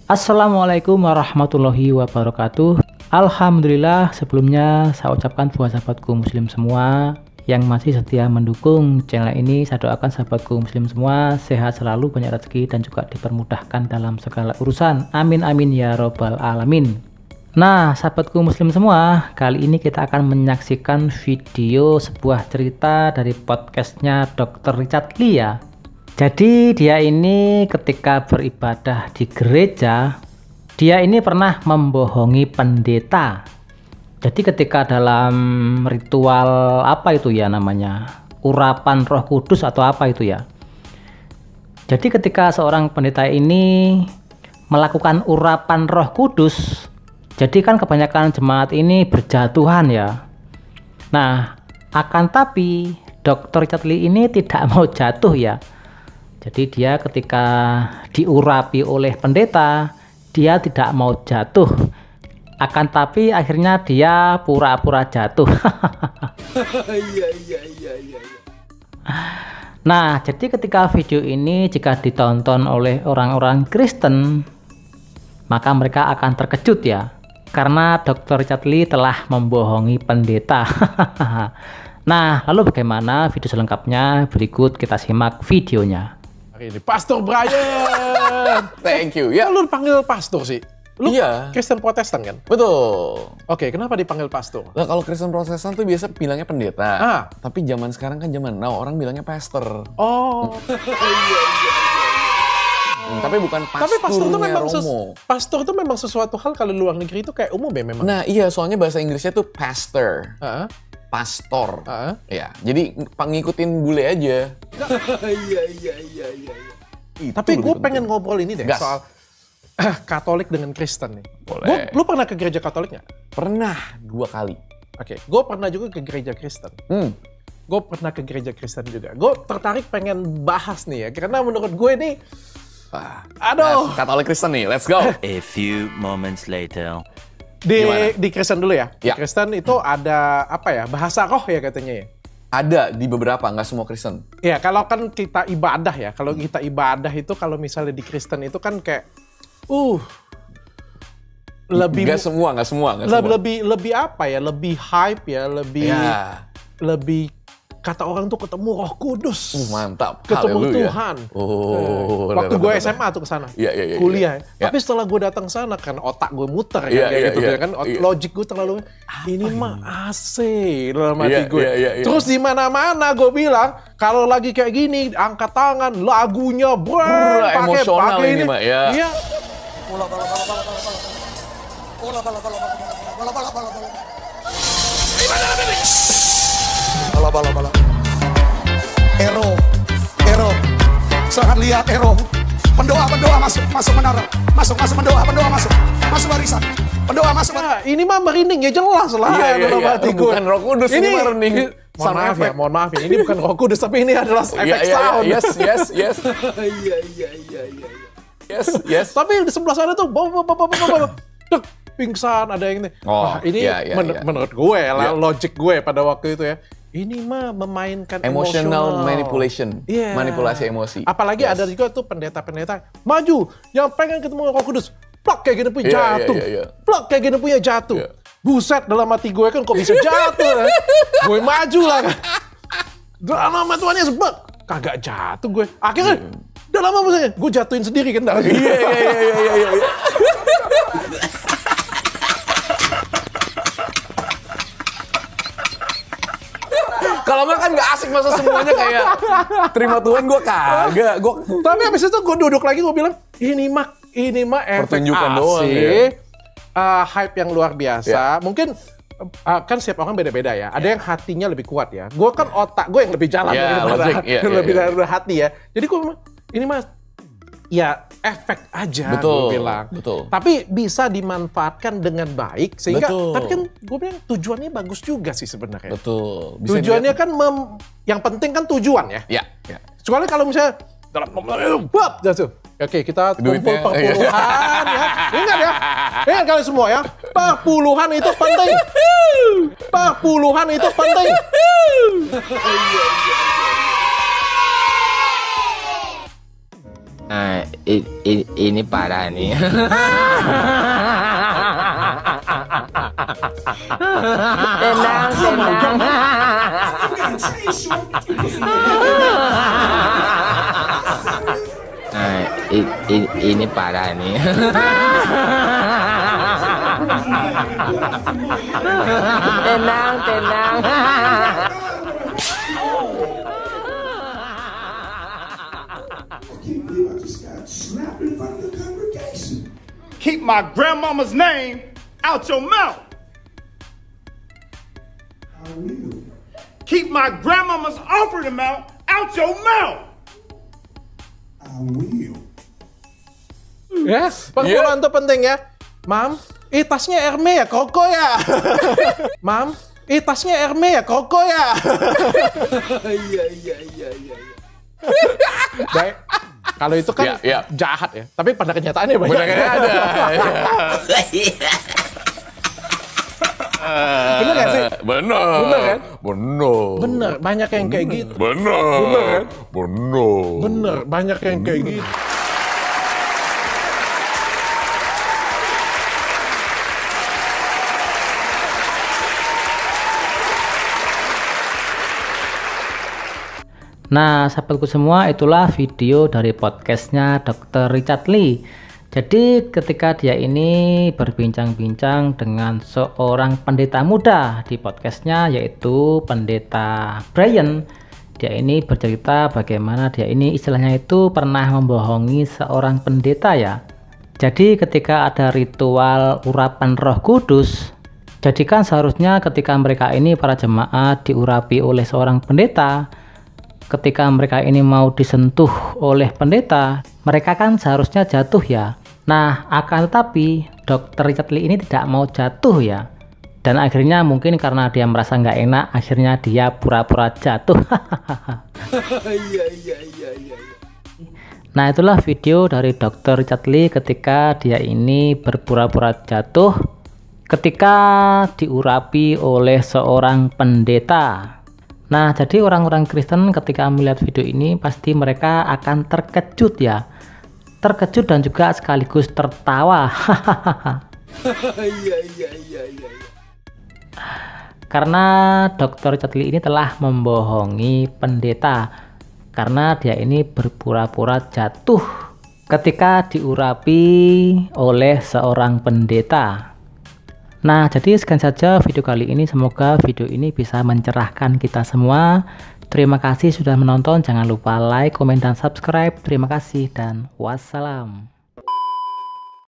Assalamualaikum warahmatullahi wabarakatuh. Alhamdulillah, sebelumnya saya ucapkan buat sahabatku muslim semua yang masih setia mendukung channel ini. Saya doakan sahabatku muslim semua sehat selalu, banyak rezeki dan juga dipermudahkan dalam segala urusan. Amin amin ya robbal alamin. Nah, sahabatku muslim semua, kali ini kita akan menyaksikan video sebuah cerita dari podcastnya Dr. Richard Lee ya. Jadi dia ini ketika beribadah di gereja, dia ini pernah membohongi pendeta. Jadi ketika dalam ritual apa itu ya namanya, urapan Roh Kudus atau apa itu ya. Jadi ketika seorang pendeta ini melakukan urapan Roh Kudus, jadi kan kebanyakan jemaat ini berjatuhan ya. Nah, akan tapi Dr. Richard Lee ini tidak mau jatuh ya. Jadi dia ketika diurapi oleh pendeta, dia tidak mau jatuh. Akan tapi akhirnya dia pura-pura jatuh. Nah, jadi ketika video ini jika ditonton oleh orang-orang Kristen, maka mereka akan terkejut ya. Karena Dr. Richard Lee telah membohongi pendeta. Nah, lalu bagaimana video selengkapnya? Berikut kita simak videonya. Ini Pastor Brian. Thank you. Ya, Lu dipanggil pastor sih. Lu iya. Kristen Protestan kan? Betul. Oke, kenapa dipanggil pastor? Nah, kalau Kristen Protestan tuh biasa bilangnya pendeta. Tapi zaman sekarang kan zaman now orang bilangnya pastor. Oh. Tapi bukan pastor. Tapi pastor itu memang pastor itu memang sesuatu hal kalau luar negeri itu kayak umum ya memang. Nah, iya, soalnya bahasa Inggrisnya tuh pastor. Pastor. Ya, jadi ngikutin bule aja. Iya. Tapi gue pengen ngobrol ini deh soal Katolik dengan Kristen nih. Boleh. Lu pernah ke gereja Katolik nggak? Pernah 2 kali. Oke, gue pernah juga ke gereja Kristen. Gue pernah ke gereja Kristen juga. Gue tertarik pengen bahas nih ya, karena menurut gue ini, aduh. Katolik Kristen nih, let's go. A few moments later. Di Kristen dulu ya. Di Ya. Kristen itu ada apa ya? Bahasa roh ya katanya ya. Ada di beberapa, nggak semua Kristen. Ya, kalau kan kita ibadah ya. Kalau kita ibadah itu kalau misalnya di Kristen itu kan kayak lebih Nggak semua. lebih apa ya? Lebih hype ya, lebih kata orang tuh ketemu Roh Kudus. Mantap. Ketemu Haleluya. Tuhan. Waktu Gue SMA tuh ke sana. Iya. Kuliah. Ya. Tapi setelah gue datang sana kan otak gue muter Iya, kayak gitu iya. kan. Logik gue terlalu ini mah AC dalam hati gue. Iya. Terus di mana-mana gue bilang kalau lagi kayak gini angkat tangan, lagunya emosional ini, Mak, ya. Iya. Bala. Ero. Silahkan lihat Ero. Pendoa masuk menara. Masuk mendoa masuk. Masuk barisan. Pendoa masuk. Nah, ini mah merinding ya jelas lah dalam hati gue. Bukan Roh Kudus ini merinding. Mohon maaf ya. Ini bukan Roh Kudus tapi ini adalah efek sound. Yes. Yes. Tapi di sebelah sana tuh dek, pingsan ada yang ini. Menurut gue lah, logik gue pada waktu itu ya. Ini mah memainkan emotional manipulation. Yeah. Manipulasi emosi. Apalagi ada juga tuh pendeta-pendeta maju yang pengen ketemu Roh Kudus. Plak kayak gini punya jatuh. Plak kayak gini punya jatuh. Buset, dalam hati gue kan kok bisa jatuh kan. Gue maju lah kan. Dalam Tuhannya sebab kagak jatuh gue. Akhirnya dalam apa sih? Gue jatuhin sendiri kan. Iya. Kalau nggak kan nggak asik masa semuanya kayak terima Tuhan, gue kagak. Tapi habis itu gue duduk lagi, gue bilang ini mah efek pertunjukan AC, doang ya. Hype yang luar biasa. Mungkin kan setiap orang beda-beda ya. Ada yang hatinya lebih kuat ya. Gue kan otak gue yang lebih jalan lebih dari hati ya. Jadi gue ini mah ya efek aja, gue bilang. Betul. Tapi bisa dimanfaatkan dengan baik sehingga. Betul. Tapi kan gue bilang tujuannya bagus juga sih sebenarnya. Betul. Tujuannya kan yang penting kan tujuan ya. Ya. Soalnya kalau misalnya dalam jatuh. Oke, kita kumpul perpuluhan ya. Ingat ya. Ingat kalian semua ya. Perpuluhan itu penting. Perpuluhan itu penting. Ini parah nih. Tenang. Ini parah nih. Tenang. Keep my grandmama's name out your mouth. I will. Keep my grandmama's offering amount out your mouth. I will. Ya, pengumuman tuh penting ya. Mam, tasnya Hermes ya, koko ya. Mam, tasnya Hermes ya, koko ya. Iya. Baik. Kalau itu kan jahat ya, tapi pada kenyataannya banyak. Ada. Bener gak sih? Bener kan? Bener, banyak yang kayak gitu. Bener. Bener, banyak yang kayak gitu. Nah, sahabatku semua, itulah video dari podcastnya Dr. Richard Lee. Jadi ketika dia ini berbincang-bincang dengan seorang pendeta muda di podcastnya, yaitu pendeta Brian, dia ini bercerita bagaimana dia ini istilahnya itu pernah membohongi seorang pendeta ya. Jadi ketika ada ritual urapan Roh Kudus, jadi kan seharusnya ketika mereka ini para jemaat diurapi oleh seorang pendeta, ketika mereka ini mau disentuh oleh pendeta, mereka kan seharusnya jatuh ya. Nah, akan tetapi Dr. Richard Lee ini tidak mau jatuh ya. Dan akhirnya mungkin karena dia merasa nggak enak, akhirnya dia pura-pura jatuh. Nah, itulah video dari Dr. Richard Lee ketika dia ini berpura-pura jatuh ketika diurapi oleh seorang pendeta. Nah, jadi orang-orang Kristen ketika melihat video ini pasti mereka akan terkejut ya. Terkejut dan juga sekaligus tertawa. Karena Dr. Richard Lee ini telah membohongi pendeta. Karena dia ini berpura-pura jatuh ketika diurapi oleh seorang pendeta. Nah, jadi sekian saja video kali ini. Semoga video ini bisa mencerahkan kita semua. Terima kasih sudah menonton. Jangan lupa like, komen, dan subscribe. Terima kasih dan wassalam.